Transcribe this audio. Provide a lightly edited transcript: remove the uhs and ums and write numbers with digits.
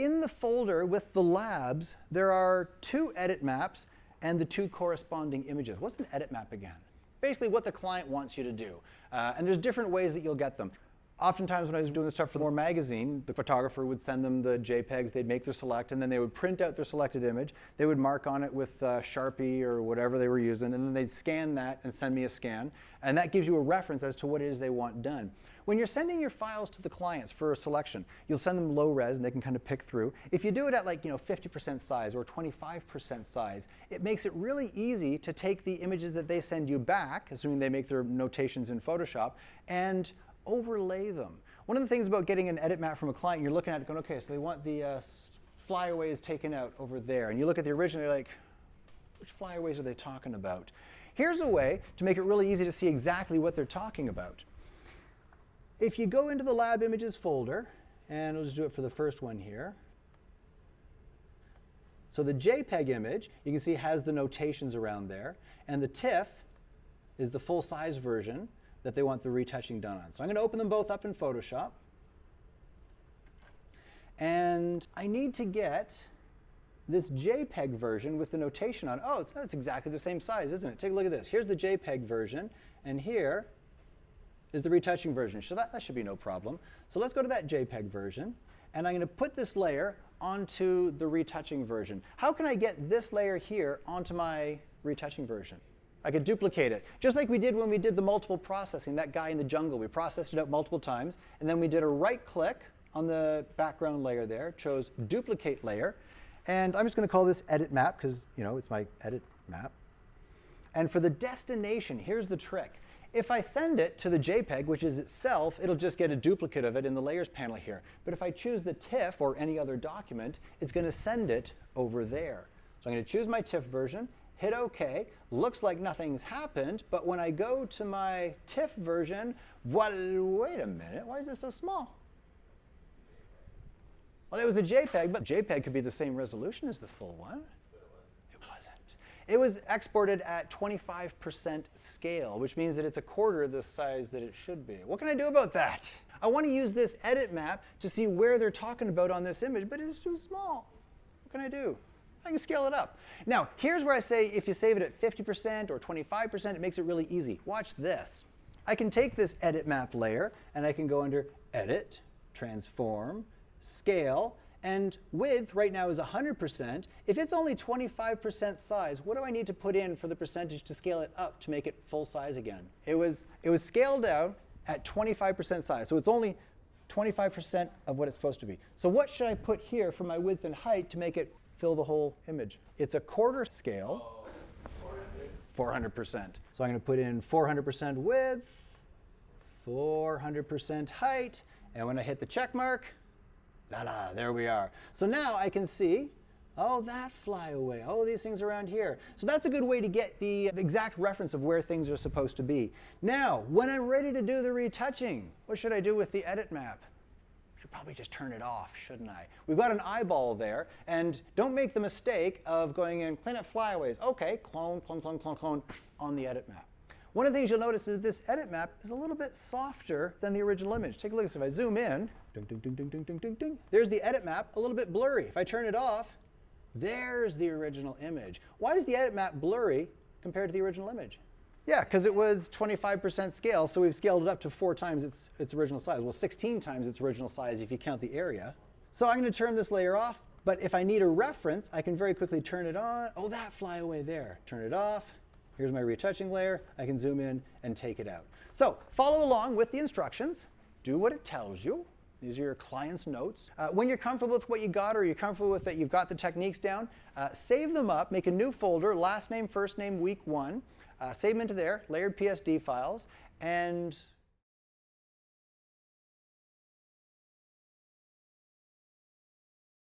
in the folder with the labs, there are 2 edit maps and the 2 corresponding images. What's an edit map again? Basically what the client wants you to do. And there's different ways that you'll get them. Oftentimes when I was doing this stuff for More Magazine, the photographer would send them the JPEGs, they'd make their select, and then they would print out their selected image. They would mark on it with Sharpie or whatever they were using, and then they'd scan that and send me a scan. And that gives you a reference as to what it is they want done. When you're sending your files to the clients for a selection, you'll send them low res and they can kind of pick through. If you do it at 50% size or 25% size, it makes it really easy to take the images that they send you back, assuming they make their notations in Photoshop, and overlay them. One of the things about getting an edit map from a client, you're looking at it going, okay, so they want the flyaways taken out over there. And you look at the original, you're like, which flyaways are they talking about? Here's a way to make it really easy to see exactly what they're talking about. If you go into the Lab Images folder, and we'll just do it for the first one here. So the JPEG image, you can see, has the notations around there. And the TIFF is the full-size version that they want the retouching done on. So I'm going to open them both up in Photoshop. And I need to get this JPEG version with the notation on. Oh, it's exactly the same size, isn't it? Take a look at this. Here's the JPEG version, and here is the retouching version. So that should be no problem. So let's go to that JPEG version, and I'm going to put this layer onto the retouching version. How can I get this layer here onto my retouching version? I could duplicate it, just like we did when we did the multiple processing, that guy in the jungle. We processed it out multiple times, and then we did a right-click on the background layer there, chose Duplicate Layer, and I'm just going to call this Edit Map because, it's my edit map. And for the destination, here's the trick. If I send it to the JPEG, which is itself, it'll just get a duplicate of it in the Layers panel here. But if I choose the TIFF or any other document, it's going to send it over there. So I'm going to choose my TIFF version, hit OK. Looks like nothing's happened, but when I go to my TIFF version, wait a minute, why is this so small? Well, it was a JPEG, but JPEG could be the same resolution as the full one. It wasn't. It was exported at 25% scale, which means that it's a quarter the size that it should be. What can I do about that? I want to use this edit map to see where they're talking about on this image, but it's too small. What can I do? I can scale it up. Now, here's where I say if you save it at 50% or 25%, it makes it really easy. Watch this. I can take this edit map layer, and I can go under Edit, Transform, Scale, and width right now is 100%. If it's only 25% size, what do I need to put in for the percentage to scale it up to make it full size again? It was scaled out at 25% size, so it's only 25% of what it's supposed to be. So what should I put here for my width and height to make it fill the whole image? It's a quarter scale, 400%. So I'm going to put in 400% width, 400% height, and when I hit the check mark, there we are. So now I can see, oh, that flyaway, oh, these things around here. So that's a good way to get the exact reference of where things are supposed to be. Now, when I'm ready to do the retouching, what should I do with the edit map? Should probably just turn it off, shouldn't I? We've got an eyeball there, and don't make the mistake of going in, clean up flyaways. Okay, clone, clone, clone, clone, clone on the edit map. One of the things you'll notice is this edit map is a little bit softer than the original image. Take a look at this. If I zoom in, ding, ding, ding, ding, ding, ding, ding, ding, there's the edit map, a little bit blurry. If I turn it off, there's the original image. Why is the edit map blurry compared to the original image? Yeah, because it was 25% scale, so we've scaled it up to 4 times its original size. Well, 16 times its original size if you count the area. So I'm going to turn this layer off, but if I need a reference, I can very quickly turn it on. Oh, that flyaway there. Turn it off. Here's my retouching layer. I can zoom in and take it out. So follow along with the instructions. Do what it tells you. These are your client's notes. When you're comfortable with what you got, or you're comfortable with that you've got the techniques down, save them up, make a new folder, last name, first name, week 1. Save them into there, layered PSD files, and